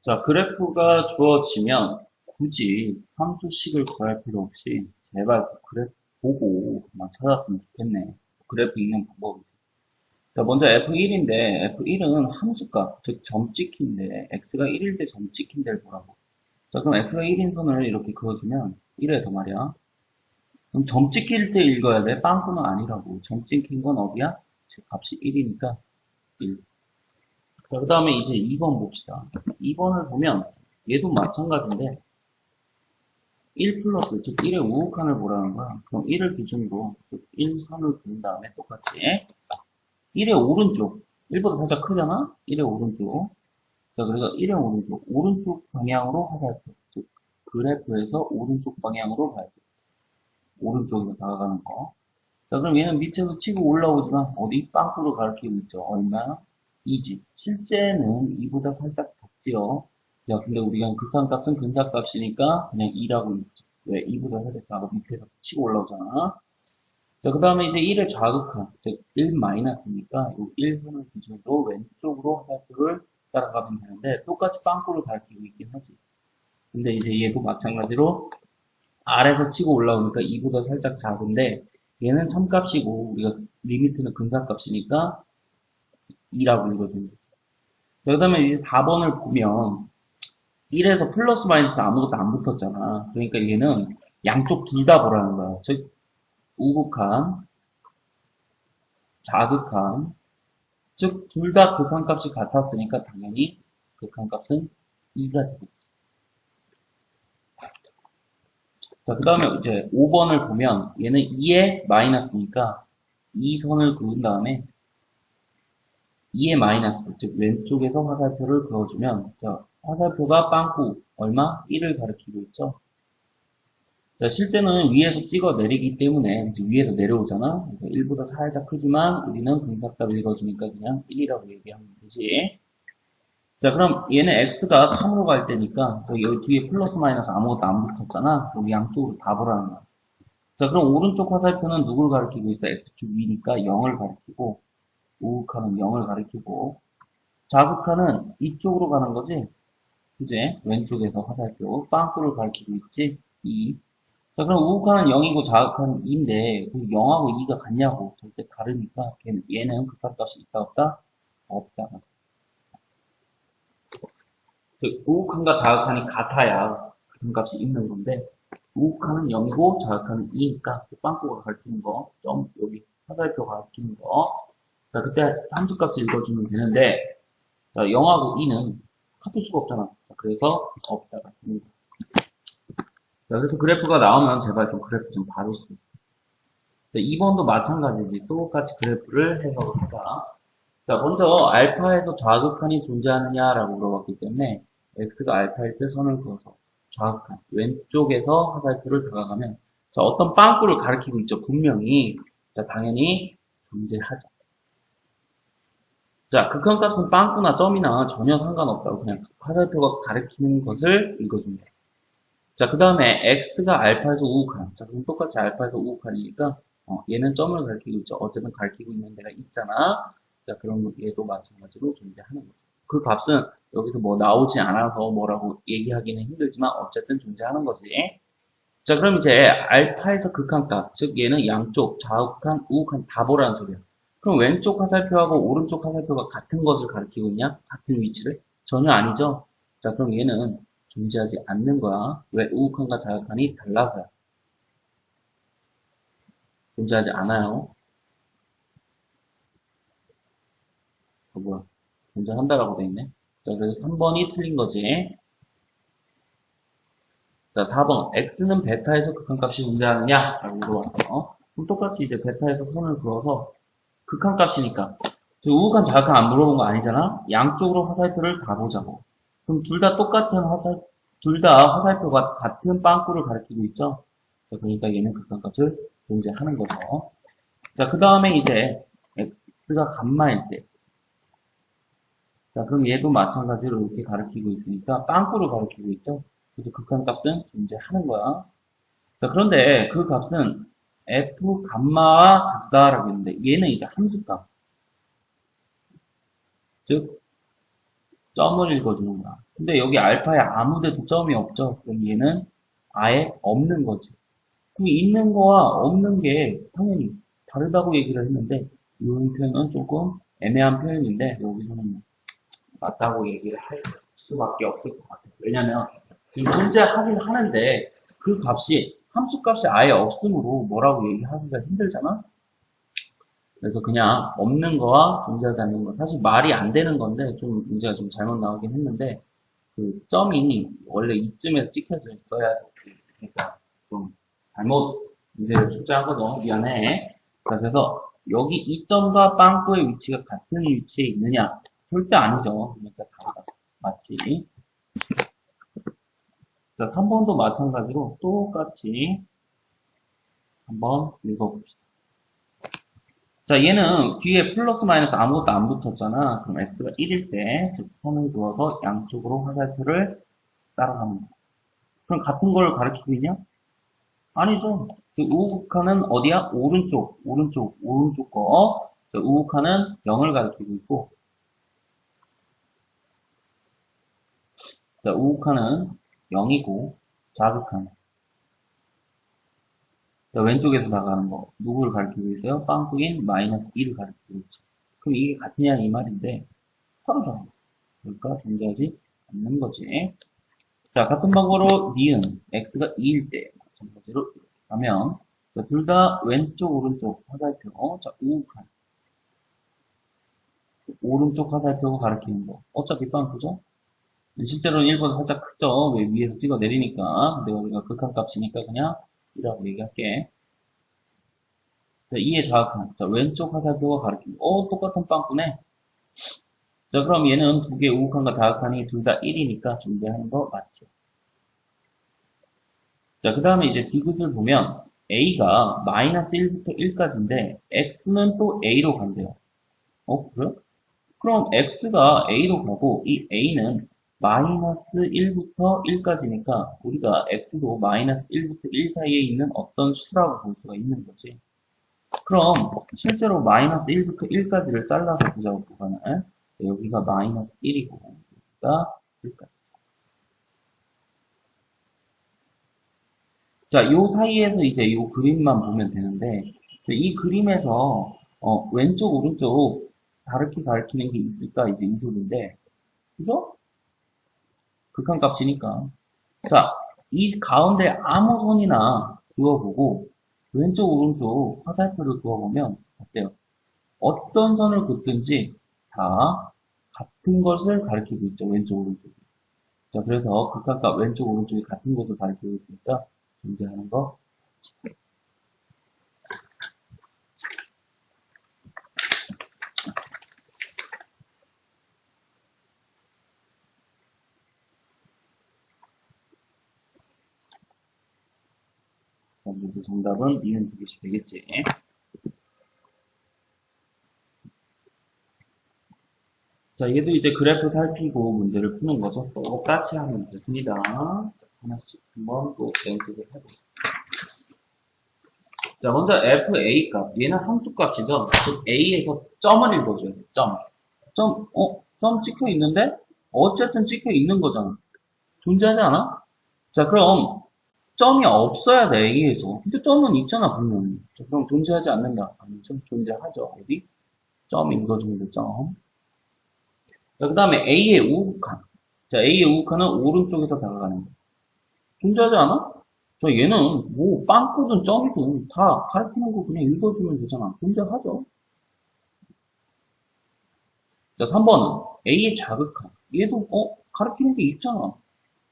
자, 그래프가 주어지면 굳이 함수식을 구할 필요 없이 제발 그 그래프 보고만 찾았으면 좋겠네. 그래프 읽는 방법이. 자, 먼저 F1인데 F1은 함수값, 즉 점 찍힌데 x가 1일 때 점 찍힌 데를 보라고. 자, 그럼 x가 1인 선을 이렇게 그어주면 1에서 말이야. 그럼 점 찍힐 때 읽어야 돼. 빵꾸는 아니라고. 점 찍힌 건 어디야? 즉 값이 1이니까 1. 자, 그 다음에 이제 2번 봅시다. 2번을 보면 얘도 마찬가지인데 1 플러스, 즉 1의 우극한을 보라는 거야. 그럼 1을 기준으로 1선을 그은 다음에 똑같이 1의 오른쪽, 1보다 살짝 크잖아? 1의 오른쪽. 자, 그래서 1의 오른쪽 방향으로 화살표. 즉 그래프에서 오른쪽 방향으로 가야지. 오른쪽으로 다가가는 거. 자, 그럼 얘는 밑에서 치고 올라오지만 어디 빵꾸로 가리키고 있죠. 얼마? 2지. 실제는 2보다 살짝 작지요. 야, 근데 우리가 극한값은 근사값이니까 그냥 2라고 읽지. 왜? 2보다 살짝 작아. 밑에서 치고 올라오잖아. 자, 그 다음에 이제 1의 좌극한, 즉, 1 마이너스니까, 이 1선을 기준으로 왼쪽으로 화살표를 따라가면 되는데, 똑같이 빵꾸를 가리키고 있긴 하지. 근데 이제 얘도 마찬가지로 아래서 치고 올라오니까 2보다 살짝 작은데, 얘는 참값이고, 우리가 리미트는 근사값이니까 2라고 읽어주는 거죠. 자, 그 다음에 이제 4번을 보면, 1에서 플러스 마이너스 아무것도 안 붙었잖아. 그러니까 얘는 양쪽 둘 다 보라는 거야. 즉, 우극한, 좌극한, 즉 둘 다 극한값이 같았으니까 당연히 극한값은 2가 되겠지. 자, 그 다음에 이제 5번을 보면 얘는 2의 마이너스니까 2선을 그은 다음에 2의 마이너스, 즉 왼쪽에서 화살표를 그어주면 자, 화살표가 빵꾸 얼마? 1을 가리키고 있죠. 자, 실제는 위에서 찍어 내리기 때문에 위에서 내려오잖아. 그래서 1보다 살짝 크지만 우리는 근사값 읽어주니까 그냥 1이라고 얘기하면 되지. 자, 그럼 얘는 x가 3으로 갈 때니까 여기 뒤에 플러스 마이너스 아무것도 안 붙었잖아. 그럼 양쪽으로 다 보라는 거야. 자, 그럼 오른쪽 화살표는 누굴 가리키고 있어? x축 위니까 0을 가리키고 우극한은 0을 가리키고 좌극한은 이쪽으로 가는 거지. 그제? 왼쪽에서 화살표 빵꾸를 가리키고 있지. 2. 자, 그럼 우극한은 0이고 좌극한은 2인데 그 0하고 2가 같냐고. 절대 다르니까 얘는 극한값이 있다 없다? 없다. 즉 우극한과 좌극한이 같아야 극한값이 있는 건데 우극한은 0이고 좌극한은 2니까 빵꾸가 가리키는 거, 점 여기 화살표 가리키는 거. 자, 그때 함수값을 읽어주면 되는데 자, 0하고 2는 같을 수가 없잖아. 자, 그래서 없다가 됩니다. 자, 그래서 그래프가 나오면 제발 좀 그래프 좀 봐줬으면. 2번도 마찬가지지. 똑같이 그래프를 해석을 하자. 자, 먼저 알파에서 좌극한이 존재하느냐라고 물어봤기 때문에 x가 알파일 때 선을 그어서 좌극한 왼쪽에서 화살표를 다가가면 자, 어떤 빵꾸를 가리키고 있죠. 분명히 자, 당연히 존재하죠. 자, 극한값은 빵꾸나 점이나 전혀 상관없다고 그냥 화살표가 가리키는 것을 읽어줍니다. 자, 그 다음에 x가 알파에서 우극한. 자, 그럼 똑같이 알파에서 우극한이니까 얘는 점을 가리키고 있죠. 어쨌든 가리키고 있는 데가 있잖아. 자, 그럼 얘도 마찬가지로 존재하는 거죠. 그 값은 여기서 뭐 나오지 않아서 뭐라고 얘기하기는 힘들지만 어쨌든 존재하는 거지. 자, 그럼 이제 알파에서 극한값, 즉 얘는 양쪽 좌극한, 우극한 다 보라는 소리야. 그럼 왼쪽 화살표하고 오른쪽 화살표가 같은 것을 가리키고 있냐? 같은 위치를? 전혀 아니죠. 자, 그럼 얘는 존재하지 않는 거야. 왜? 우극한과 좌극한이 달라서야. 존재하지 않아요. 뭐야? 존재한다라고 돼 있네. 자, 그래서 3번이 틀린 거지. 자, 4번. x는 베타에서 극한값이 존재하느냐? 라고 물어봤어. 그럼 똑같이 이제 베타에서 선을 그어서 극한값이니까. 우극한, 좌극한 안 물어본 거 아니잖아? 양쪽으로 화살표를 다 보자고. 그럼 둘 다 똑같은 둘 다 화살표가 같은 빵꾸를 가리키고 있죠? 자, 그러니까 얘는 극한값을 존재하는 거죠. 자, 그 다음에 이제 x가 감마일 때. 자, 그럼 얘도 마찬가지로 이렇게 가리키고 있으니까 빵꾸를 가리키고 있죠? 그래서 극한값은 존재하는 거야. 자, 그런데 그 값은 f 감마와 같다라고 했는데 얘는 이제 함수값. 즉 점을 읽어주는 거야. 근데 여기 알파에 아무 데도 점이 없죠. 그럼 얘는 아예 없는 거지. 그럼 있는 거와 없는 게 당연히 다르다고 얘기를 했는데 이 표현은 조금 애매한 표현인데 여기서는 맞다고 얘기를 할 수밖에 없을 것 같아요. 왜냐면 지금 존재하긴 하는데 그 값이 함수 값이 아예 없으므로 뭐라고 얘기하기가 힘들잖아. 그래서 그냥 없는 거와 존재하지 않는 거 사실 말이 안 되는 건데 좀 문제가 좀 잘못 나오긴 했는데 그 점이 원래 이쯤에서 찍혀져 있어야 그러니까 좀 잘못 문제를 출제한 거죠. 미안해. 자, 그래서 여기 이 점과 빵꾸의 위치가 같은 위치에 있느냐? 절대 아니죠. 그러니까 다르다. 맞지? 자, 3번도 마찬가지로 똑같이 한번 읽어봅시다. 자, 얘는 뒤에 플러스 마이너스 아무것도 안 붙었잖아. 그럼 x가 1일 때, 즉 선을 그어서 양쪽으로 화살표를 따라가는 거야. 그럼 같은 걸 가르치고 있냐? 아니죠. 그 우극한은 어디야? 오른쪽 거. 우극한은 0을 가리키고 있고, 자, 우극한은 0이고, 좌극한. 자, 왼쪽에서 나가는 거. 누구를 가리키고 있어요? 빵꾸인 마이너스 1을 가리키고 있죠. 그럼 이게 같으냐, 이 말인데, 다르잖아. 그러니까 존재하지 않는 거지. 자, 같은 방법으로 니은, x가 2일 때, 마찬가지로 이렇게 가면, 둘 다 왼쪽, 오른쪽 화살표, 자, 우극한. 오른쪽 화살표가 가리키는 거. 어차피 빵꾸죠? 실제로는 1번 살짝 크죠? 왜 위에서 찍어 내리니까. 근데 우리가 극한값이니까 그냥 이라고 얘기할게. 자, 2의 좌극한. 자, 왼쪽 화살표가 가리키는 거. 똑같은 빵꾸네. 자, 그럼 얘는 두 개의 우극한과 좌극한이 둘 다 1이니까 존재하는 거 맞죠? 자, 그 다음에 이제 디귿을 보면 a가 마이너스 1부터 1까지인데 x는 또 a로 간대요. 그래? 그럼 x가 a로 가고 이 a는 마이너스 1부터 1까지니까 우리가 x도 마이너스 1부터 1 사이에 있는 어떤 수라고 볼 수가 있는 거지. 그럼 실제로 마이너스 1부터 1까지를 잘라서 보자고 보면은 여기가 마이너스 1이고 여기가 1까지. 자, 요 사이에서 이제 요 그림만 보면 되는데 이 그림에서 왼쪽 오른쪽 다르게 가리키는 게 있을까 이제 이 소리인데 그죠? 극한값이니까. 자, 이 가운데 아무 선이나 그어보고 왼쪽 오른쪽 화살표를 그어보면 어때요? 어떤 선을 긋든지 다 같은 것을 가리키고 있죠. 왼쪽 오른쪽이. 자, 그래서 극한값 왼쪽 오른쪽이 같은 것을 가리키고 있으니까 존재하는 거. 모두 정답은 이는 두 개씩 되겠지. 자, 얘도 이제 그래프 살피고 문제를 푸는 거죠. 똑같이 하면 됐습니다. 하나씩 한번 또 연습을 해보죠. 자, 먼저 FA 값. 얘는 함수 값이죠. A에서 점을 읽어줘야 돼. 점 찍혀 있는데? 어쨌든 찍혀 있는 거잖아. 존재하지 않아? 자, 그럼 점이 없어야 돼, A에서. 근데 점은 있잖아, 분명히. 자, 그럼 존재하지 않는다. 아니죠? 존재하죠. 어디? 점 읽어주면 돼, 점. 자, 그 다음에 A의 우극한. 자, A의 우극한은 오른쪽에서 다가가는 거. 존재하지 않아? 자, 얘는 뭐 빵꾸든 점이든 다 가르치는 거 그냥 읽어주면 되잖아. 존재하죠. 자, 3번은 A의 좌극한. 얘도 가르치는 게 있잖아.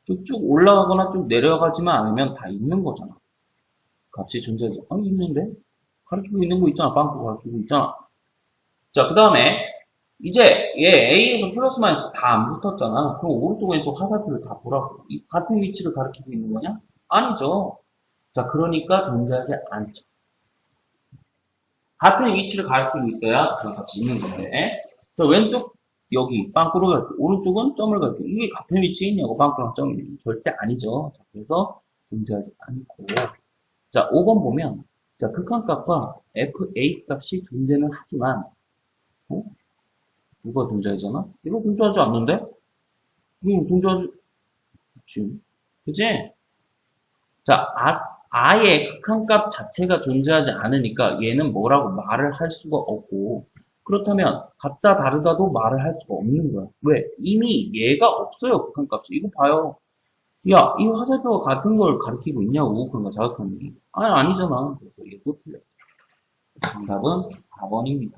쭉 올라가거나 쭉 내려가지만 않으면 다 있는 거잖아. 값이 존재하지. 아니, 있는데? 가르치고 있는 거 있잖아. 빵꾸 가르치고 있잖아. 자, 그 다음에 이제 얘 A에서 플러스 마이너스 다 안 붙었잖아. 그럼 오른쪽 왼쪽 화살표를 다 보라고. 이 같은 위치를 가리키고 있는 거냐? 아니죠. 자, 그러니까 존재하지 않죠. 같은 위치를 가리키고 있어야 그런 값이 있는 건데. 자, 왼쪽 여기 빵꾸로 가리키고 오른쪽은 점을 가리키고 이게 같은 위치에 있냐고 빵꾸랑 점이 절대 아니죠. 자, 그래서 존재하지 않고. 자, 5번 보면 자, 극한값과 FA 값이 존재는 하지만 이거 존재하잖아? 이거 존재하지 않는데? 이거 존재하지, 그치? 그치? 자, 아예 극한값 자체가 존재하지 않으니까 얘는 뭐라고 말을 할 수가 없고, 그렇다면 같다 다르다도 말을 할 수가 없는 거야. 왜? 이미 얘가 없어요, 극한값이. 이거 봐요. 야, 이 화살표가 같은 걸 가리키고 있냐고, 그런 거 자극하는 게. 아니, 아니잖아. 그래서 얘도 틀려. 정답은 4번입니다.